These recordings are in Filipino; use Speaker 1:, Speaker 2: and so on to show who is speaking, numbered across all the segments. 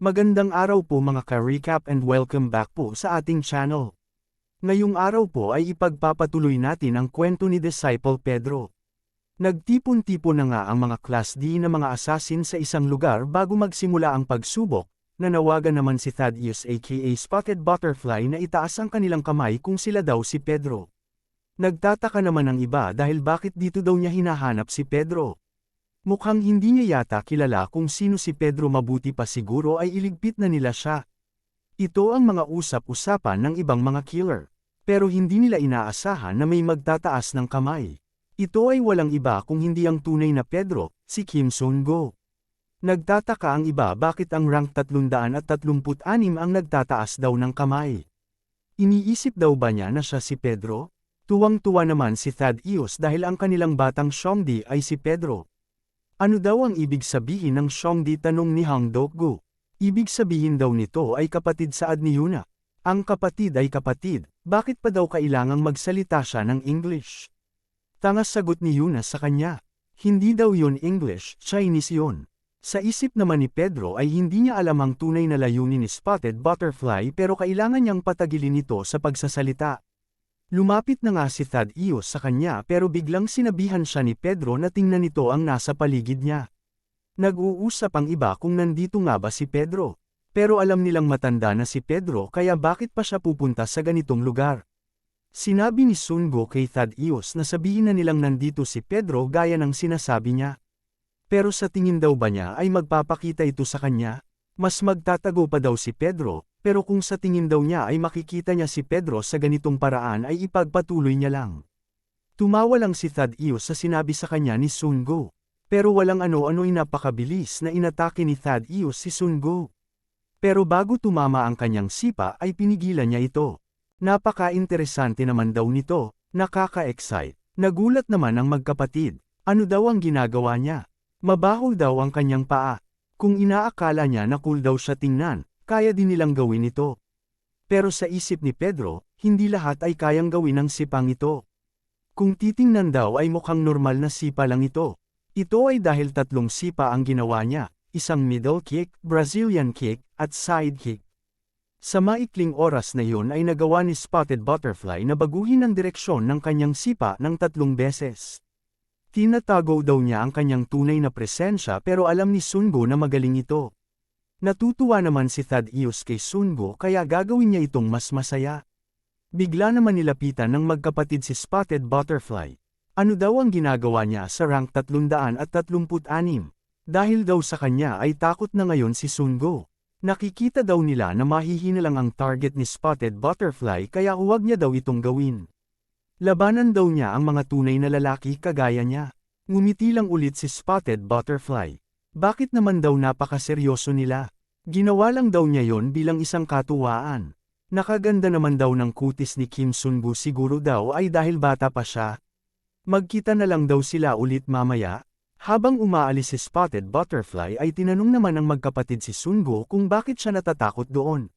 Speaker 1: Magandang araw po mga ka-recap and welcome back po sa ating channel. Ngayong araw po ay ipagpapatuloy natin ang kwento ni Disciple Pedro. Nagtipon-tipon na nga ang mga Class D na mga assassin sa isang lugar bago magsimula ang pagsubok, nanawagan naman si Thaddeus aka Spotted Butterfly na itaas ang kanilang kamay kung sila daw si Pedro. Nagtataka naman ang iba dahil bakit dito daw niya hinahanap si Pedro. Mukhang hindi niya yata kilala kung sino si Pedro, mabuti pa siguro ay iligpit na nila siya. Ito ang mga usap-usapan ng ibang mga killer. Pero hindi nila inaasahan na may magtataas ng kamay. Ito ay walang iba kung hindi ang tunay na Pedro, si Kim Sun-go. Nagtataka ang iba bakit ang rank 336 ang nagtataas daw ng kamay. Iniisip daw ba niya na siya si Pedro? Tuwang-tuwa naman si Thaddeus dahil ang kanilang batang Seongdi ay si Pedro. Ano daw ang ibig sabihin ng Seongdi, tanong ni Hang Dok-gu. Ibig sabihin daw nito ay kapatid sa ni Hyuna. Ang kapatid ay kapatid, bakit pa daw kailangang magsalita siya ng English? Tanga, sagot ni Hyuna sa kanya. Hindi daw yun English, Chinese yun. Sa isip naman ni Pedro ay hindi niya alam ang tunay na layunin ni Spotted Butterfly pero kailangan niyang patagilin ito sa pagsasalita. Lumapit na nga si Thaddeus sa kanya pero biglang sinabihan siya ni Pedro na tingnan nito ang nasa paligid niya. Nag-uusap ang iba kung nandito nga ba si Pedro. Pero alam nilang matanda na si Pedro kaya bakit pa siya pupunta sa ganitong lugar. Sinabi ni Sun-go kay Thaddeus na sabihin na nilang nandito si Pedro gaya ng sinasabi niya. Pero sa tingin daw ba niya ay magpapakita ito sa kanya? Mas magtatago pa daw si Pedro. Pero kung sa tingin daw niya ay makikita niya si Pedro sa ganitong paraan ay ipagpatuloy niya lang. Tumawa lang si Thaddeus sa sinabi sa kanya ni Sun-go. Pero walang ano-ano'y napakabilis na inatake ni Thaddeus si Sun-go. Pero bago tumama ang kanyang sipa ay pinigilan niya ito. Napaka-interesante naman daw nito, nakaka-excite. Nagulat naman ang magkapatid. Ano daw ang ginagawa niya? Mabaho daw ang kanyang paa. Kung inaakala niya na cool daw siya tingnan, kaya din nilang gawin ito. Pero sa isip ni Pedro, hindi lahat ay kayang gawin ng sipang ito. Kung titingnan daw ay mukhang normal na sipa lang ito. Ito ay dahil 3 sipa ang ginawa niya, isang middle kick, Brazilian kick, at side kick. Sa maikling oras na yun ay nagawa ni Spotted Butterfly na baguhin ang direksyon ng kanyang sipa ng 3 beses. Tinatago daw niya ang kanyang tunay na presensya pero alam ni Sun-go na magaling ito. Natutuwa naman si Thaddeus kay Sun-go kaya gagawin niya itong mas masaya. Bigla naman nilapitan ng magkapatid si Spotted Butterfly. Ano daw ang ginagawa niya sa rank 336? Dahil daw sa kanya ay takot na ngayon si Sun-go. Nakikita daw nila na mahihina lang ang target ni Spotted Butterfly kaya huwag niya daw itong gawin. Labanan daw niya ang mga tunay na lalaki kagaya niya. Ngumiti lang ulit si Spotted Butterfly. Bakit naman daw napakaseryoso nila? Ginawa lang daw niya yon bilang isang katuwaan. Nakaganda naman daw ng kutis ni Kim Sun-go, siguro daw ay dahil bata pa siya. Magkita na lang daw sila ulit mamaya. Habang umaalis si Spotted Butterfly ay tinanong naman ng magkapatid si Sun-go kung bakit siya natatakot doon.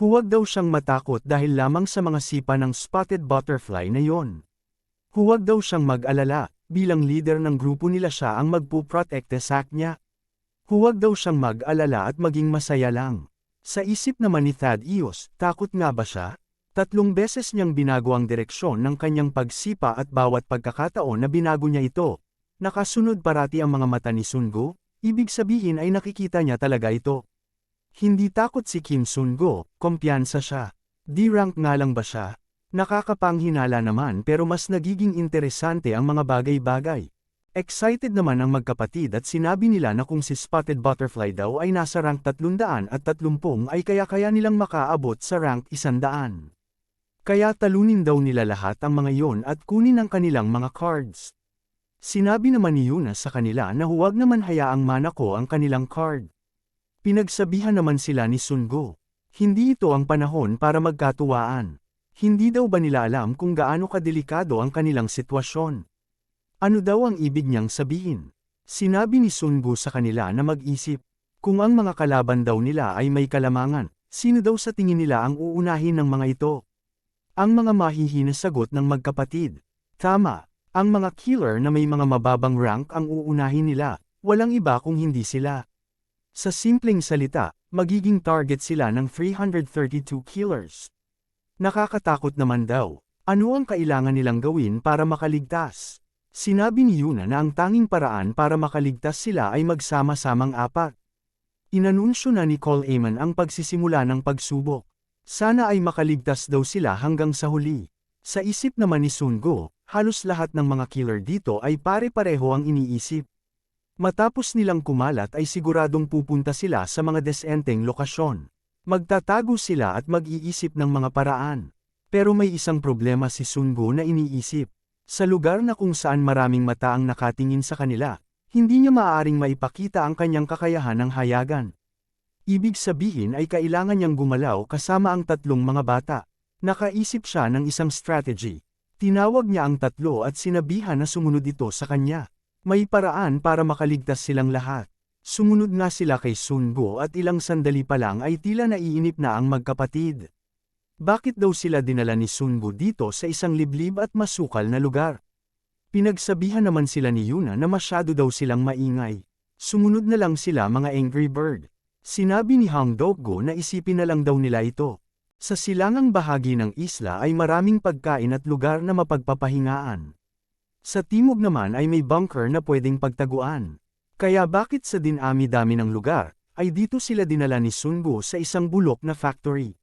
Speaker 1: Huwag daw siyang matakot dahil lamang sa mga sipa ng Spotted Butterfly na yon. Huwag daw siyang mag-alala. Bilang leader ng grupo nila siya ang magpuprotekte sa kanya. Huwag daw siyang mag-alala at maging masaya lang. Sa isip naman ni Thaddeus, takot nga ba siya? 3 beses niyang binago ang direksyon ng kanyang pagsipa at bawat pagkakataon na binago niya ito. Nakasunod parati ang mga mata ni Sun-go, ibig sabihin ay nakikita niya talaga ito. Hindi takot si Kim Sun-go, kumpiyansa siya. D-rank nga lang ba siya? Nakakapanghinala naman pero mas nagiging interesante ang mga bagay-bagay. Excited naman ang magkapatid at sinabi nila na kung si Spotted Butterfly daw ay nasa rank 330 ay kaya nilang makaabot sa rank 100. Kaya talunin daw nila lahat ang mga yon at kunin ang kanilang mga cards. Sinabi naman ni Hyuna sa kanila na huwag naman hayaang manako ang kanilang card. Pinagsabihan naman sila ni Sun-go. Hindi ito ang panahon para magkatuwaan. Hindi daw ba nila alam kung gaano kadelikado ang kanilang sitwasyon? Ano daw ang ibig niyang sabihin? Sinabi ni Sun-go sa kanila na mag-isip. Kung ang mga kalaban daw nila ay may kalamangan, sino daw sa tingin nila ang uunahin ng mga ito? Ang mga mahihina, sagot ng magkapatid. Tama, ang mga killer na may mga mababang rank ang uunahin nila, walang iba kung hindi sila. Sa simpleng salita, magiging target sila ng 332 killers. Nakakatakot naman daw. Ano ang kailangan nilang gawin para makaligtas? Sinabi ni Yuna na ang tanging paraan para makaligtas sila ay magsama-samang apat. Inanunsyo na ni Cole Eamon ang pagsisimula ng pagsubok. Sana ay makaligtas daw sila hanggang sa huli. Sa isip naman ni Sun Go, halos lahat ng mga killer dito ay pare-pareho ang iniisip. Matapos nilang kumalat ay siguradong pupunta sila sa mga desenteng lokasyon. Magtatago sila at mag-iisip ng mga paraan. Pero may isang problema si Sun Go na iniisip. Sa lugar na kung saan maraming mata ang nakatingin sa kanila, hindi niya maaaring maipakita ang kanyang kakayahan ng hayagan. Ibig sabihin ay kailangan niyang gumalaw kasama ang tatlong mga bata. Nakaisip siya ng isang strategy. Tinawag niya ang tatlo at sinabihan na sumunod ito sa kanya. May paraan para makaligtas silang lahat. Sumunod nga sila kay Sun Go at ilang sandali pa lang ay tila naiinip na ang magkapatid. Bakit daw sila dinala ni Sun Go dito sa isang liblib at masukal na lugar? Pinagsabihan naman sila ni Yuna na masyado daw silang maingay. Sumunod na lang sila mga angry bird. Sinabi ni Hang Dok-go na isipin na lang daw nila ito. Sa silangang bahagi ng isla ay maraming pagkain at lugar na mapagpapahingaan. Sa timog naman ay may bunker na pwedeng pagtaguan. Kaya bakit sa dinami-dami ng lugar, ay dito sila dinala ni Sun Go sa isang bulok na factory.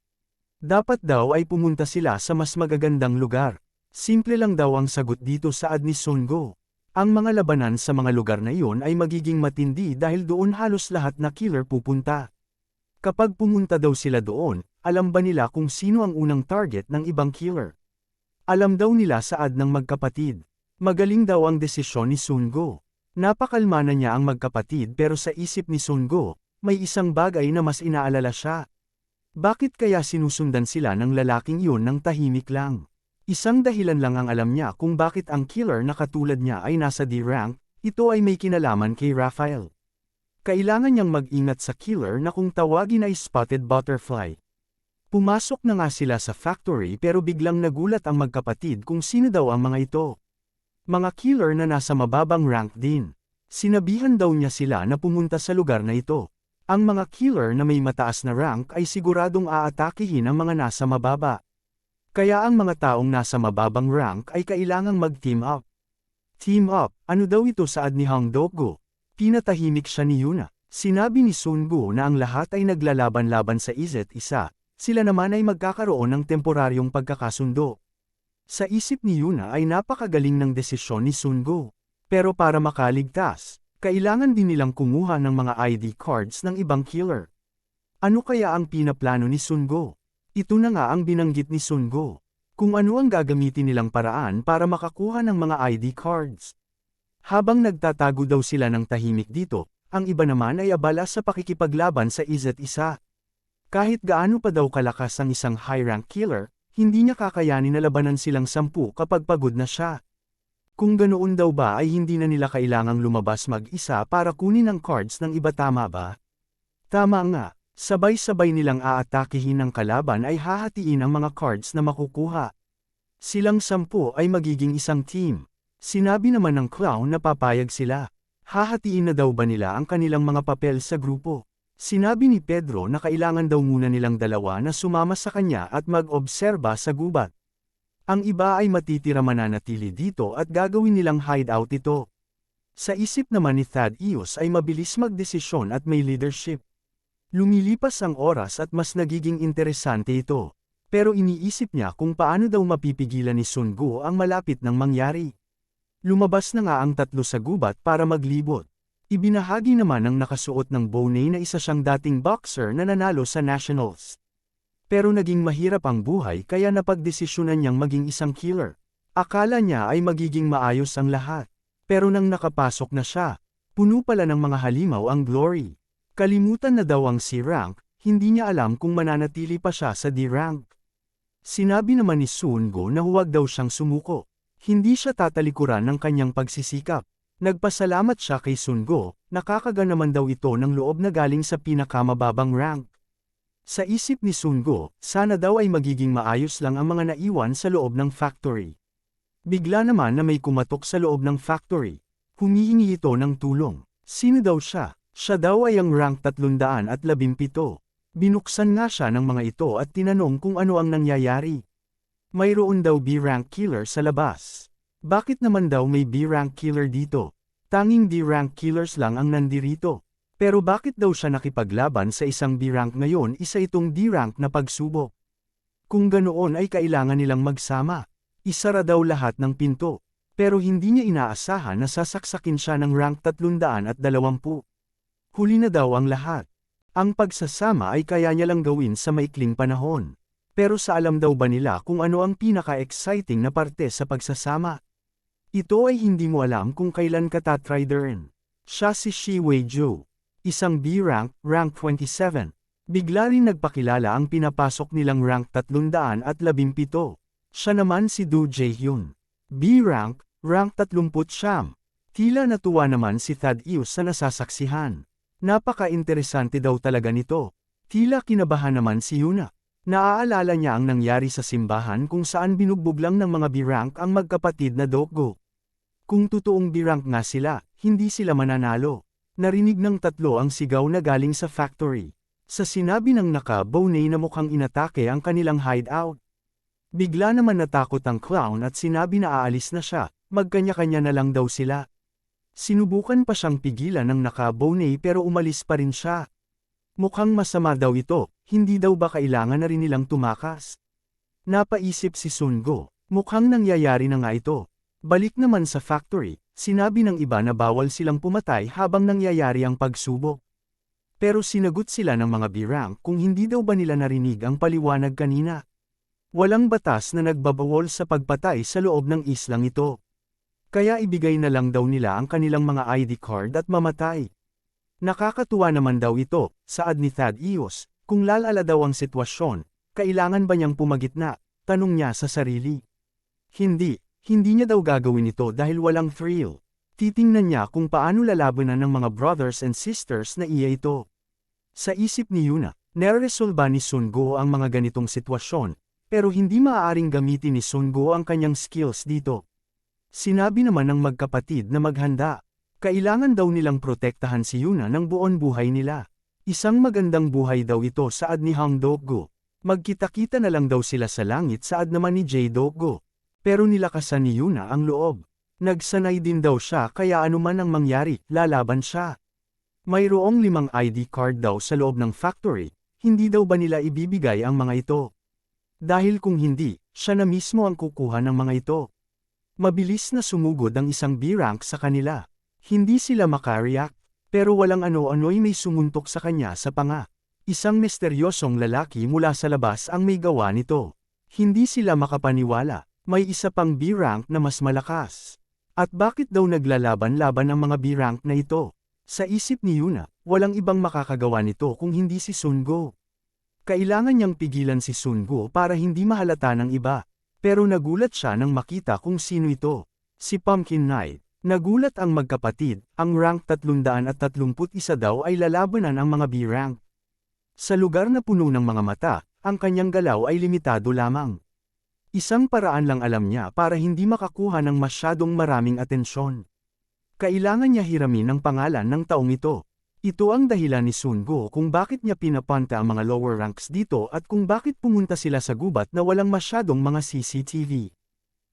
Speaker 1: Dapat daw ay pumunta sila sa mas magagandang lugar. Simple lang daw ang sagot dito sa ad ni Sun Go. Ang mga labanan sa mga lugar na iyon ay magiging matindi dahil doon halos lahat na killer pupunta. Kapag pumunta daw sila doon, alam ba nila kung sino ang unang target ng ibang killer? Alam daw nila sa ad ng magkapatid. Magaling daw ang desisyon ni Sun Go. Napakalma na niya ang magkapatid pero sa isip ni Sun Go, may isang bagay na mas inaalala siya. Bakit kaya sinusundan sila ng lalaking iyon ng tahimik lang? Isang dahilan lang ang alam niya kung bakit ang killer na katulad niya ay nasa D-rank, ito ay may kinalaman kay Raphael. Kailangan niyang mag-ingat sa killer na kung tawagin ay spotted butterfly. Pumasok na nga sila sa factory pero biglang nagulat ang magkapatid kung sino daw ang mga ito. Mga killer na nasa mababang rank din. Sinabihan daw niya sila na pumunta sa lugar na ito. Ang mga killer na may mataas na rank ay siguradong aatakihin ang mga nasa mababa. Kaya ang mga taong nasa mababang rank ay kailangang mag-team up. Team up, ano daw ito sa ad ni Hang Dok-go? Pinatahimik siya ni Yuna. Sinabi ni Sun Go na ang lahat ay naglalaban-laban sa isa't isa, sila naman ay magkakaroon ng temporaryong pagkakasundo. Sa isip ni Yuna ay napakagaling ng desisyon ni Sun Go. Pero para makaligtas, kailangan din nilang kumuha ng mga ID cards ng ibang killer. Ano kaya ang pinaplano ni Sun Go? Ito na nga ang binanggit ni Sun Go. Kung ano ang gagamitin nilang paraan para makakuha ng mga ID cards. Habang nagtatago daw sila ng tahimik dito, ang iba naman ay abala sa pakikipaglaban sa isa't isa. Kahit gaano pa daw kalakas ang isang high-rank killer, hindi niya kakayanin na labanan silang 10 kapag pagod na siya. Kung ganoon daw ba ay hindi na nila kailangang lumabas mag-isa para kunin ang cards ng iba, tama ba? Tama nga. Sabay-sabay nilang aatakihin ng kalaban ay hahatiin ang mga cards na makukuha. Silang 10 ay magiging isang team. Sinabi naman ng clown na papayag sila. Hahatiin na daw ba nila ang kanilang mga papel sa grupo? Sinabi ni Pedro na kailangan daw muna nilang dalawa na sumama sa kanya at mag-obserba sa gubat. Ang iba ay matitira mananatili dito at gagawin nilang hideout ito. Sa isip naman ni Thaddeus ay mabilis magdesisyon at may leadership. Lumilipas ang oras at mas nagiging interesante ito. Pero iniisip niya kung paano daw mapipigilan ni Sun Go ang malapit ng mangyari. Lumabas na nga ang tatlo sa gubat para maglibot. Ibinahagi naman ng nakasuot ng bone na isa siyang dating boxer na nanalo sa nationals. Pero naging mahirap ang buhay kaya napagdesisyonan niyang maging isang killer. Akala niya ay magiging maayos ang lahat. Pero nang nakapasok na siya, puno pala ng mga halimaw ang glory. Kalimutan na daw ang C-rank, hindi niya alam kung mananatili pa siya sa D-rank. Sinabi naman ni Sun Go na huwag daw siyang sumuko. Hindi siya tatalikuran ng kanyang pagsisikap. Nagpasalamat siya kay Sun Go, nakakaga naman daw ito ng loob na galing sa pinakamababang rank. Sa isip ni Sun Go, sana daw ay magiging maayos lang ang mga naiwan sa loob ng factory. Bigla naman na may kumatok sa loob ng factory. Humihingi ito ng tulong. Sino daw siya? Siya daw ay ang rank 317. Binuksan nga siya ng mga ito at tinanong kung ano ang nangyayari. Mayroon daw B-rank killer sa labas. Bakit naman daw may B-rank killer dito? Tanging D-rank killers lang ang nandirito. Pero bakit daw siya nakipaglaban sa isang B-rank ngayon? Isa itong D-rank na pagsubok. Kung ganoon ay kailangan nilang magsama. Isara daw lahat ng pinto. Pero hindi niya inaasahan na sasaksakin siya ng rank 320. Huli na daw ang lahat. Ang pagsasama ay kaya niya lang gawin sa maikling panahon. Pero sa alam daw ba nila kung ano ang pinaka-exciting na parte sa pagsasama? Ito ay hindi mo alam kung kailan ka tatriderin. Siya si Shi Wei-ju. Isang B-rank, rank 27. Bigla rin nagpakilala ang pinapasok nilang rank 317. Siya naman si Do Jae-hyun. B-rank, rank 30. Tila natuwa naman si Thaddeus sa nasasaksihan. Napaka-interesante daw talaga nito. Tila kinabahan naman si Yuna. Naaalala niya ang nangyari sa simbahan kung saan binugbog lang ng mga B-rank ang magkapatid na Dokgo. Kung totoong B-rank nga sila, hindi sila mananalo. Narinig ng tatlo ang sigaw na galing sa factory. Sa sinabi ng naka-bonnet na mukhang inatake ang kanilang hideout. Bigla naman natakot ang clown at sinabi na aalis na siya, magkanya-kanya na lang daw sila. Sinubukan pa siyang pigilan ng naka-bonnet pero umalis pa rin siya. Mukhang masama daw ito, hindi daw ba kailangan na rin nilang tumakas? Napaisip si Sungo, mukhang nangyayari na nga ito. Balik naman sa factory, sinabi ng iba na bawal silang pumatay habang nangyayari ang pagsubok. Pero sinagot sila ng mga B-rank kung hindi daw ba nila narinig ang paliwanag kanina. Walang batas na nagbabawal sa pagpatay sa loob ng islang ito. Kaya ibigay na lang daw nila ang kanilang mga ID card at mamatay. Nakakatuwa naman daw ito, saad ni Thaddeus, kung lalala daw ang sitwasyon, kailangan ba niyang pumagitna, tanong niya sa sarili. Hindi niya daw gagawin ito dahil walang thrill. Titingnan niya kung paano lalabanan ng mga brothers and sisters na iya ito. Sa isip ni Yuna, naresolba ni Sungo ang mga ganitong sitwasyon, pero hindi maaaring gamitin ni Sungo ang kanyang skills dito. Sinabi naman ng magkapatid na maghanda. Kailangan daw nilang protektahan si Yuna ng buon buhay nila. Isang magandang buhay daw ito saad ni Hang Dokgo. Magkita-kita na lang daw sila sa langit saad naman ni Jae Dokgo. Pero nilakasan ni Yuna ang loob. Nagsanay din daw siya kaya anuman ang mangyari, lalaban siya. Mayroong 5 ID card daw sa loob ng factory, hindi daw ba nila ibibigay ang mga ito? Dahil kung hindi, siya na mismo ang kukuha ng mga ito. Mabilis na sumugod ang isang B-rank sa kanila. Hindi sila makareact, pero walang ano-ano'y may sumuntok sa kanya sa panga. Isang misteryosong lalaki mula sa labas ang may gawa nito. Hindi sila makapaniwala, may isa pang B-rank na mas malakas. At bakit daw naglalaban-laban ang mga B-rank na ito? Sa isip ni Yuna, walang ibang makakagawa nito kung hindi si Sungo. Kailangan niyang pigilan si Sungo para hindi mahalata ng iba. Pero nagulat siya nang makita kung sino ito. Si Pumpkin Knight. Nagulat ang magkapatid, ang rank 331 daw ay lalabanan ang mga B-rank. Sa lugar na puno ng mga mata, ang kanyang galaw ay limitado lamang. Isang paraan lang alam niya para hindi makakuha ng masyadong maraming atensyon. Kailangan niya hiramin ang pangalan ng taong ito. Ito ang dahilan ni Sungo kung bakit niya pinapunta ang mga lower ranks dito at kung bakit pumunta sila sa gubat na walang masyadong mga CCTV.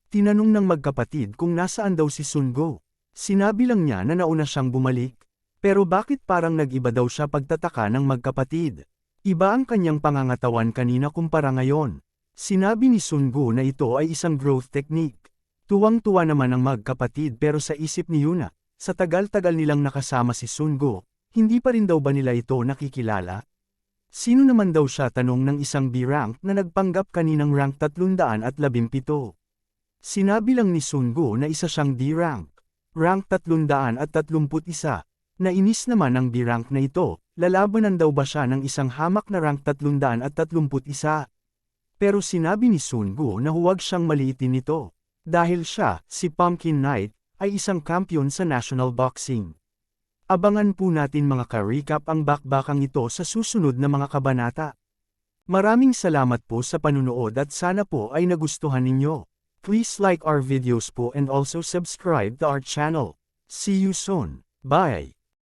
Speaker 1: Tinanong ng magkapatid kung nasaan daw si Sungo. Sinabi lang niya na nauna siyang bumalik. Pero bakit parang nag-iba daw siya pagtataka ng magkapatid? Iba ang kanyang pangangatawan kanina kumpara ngayon. Sinabi ni Sungo na ito ay isang growth technique. Tuwang-tuwa naman ang magkapatid pero sa isip ni Yuna, sa tagal-tagal nilang nakasama si Sungo, hindi pa rin daw ba nila ito nakikilala? Sino naman daw siya tanong ng isang B-rank na nagpanggap kaninang rank 317? Sinabi lang ni Sungo na isa siyang D-rank. Rank 331. Nainis naman ang B-rank na ito, lalabanan daw ba siya ng isang hamak na rank 331? Pero sinabi ni Sungo na huwag siyang maliitin nito. Dahil siya, si Pumpkin Knight, ay isang kampiyon sa national boxing. Abangan po natin mga ka-recap ang bakbakang ito sa susunod na mga kabanata. Maraming salamat po sa panunood at sana po ay nagustuhan ninyo. Please like our videos po and also subscribe to our channel. See you soon. Bye!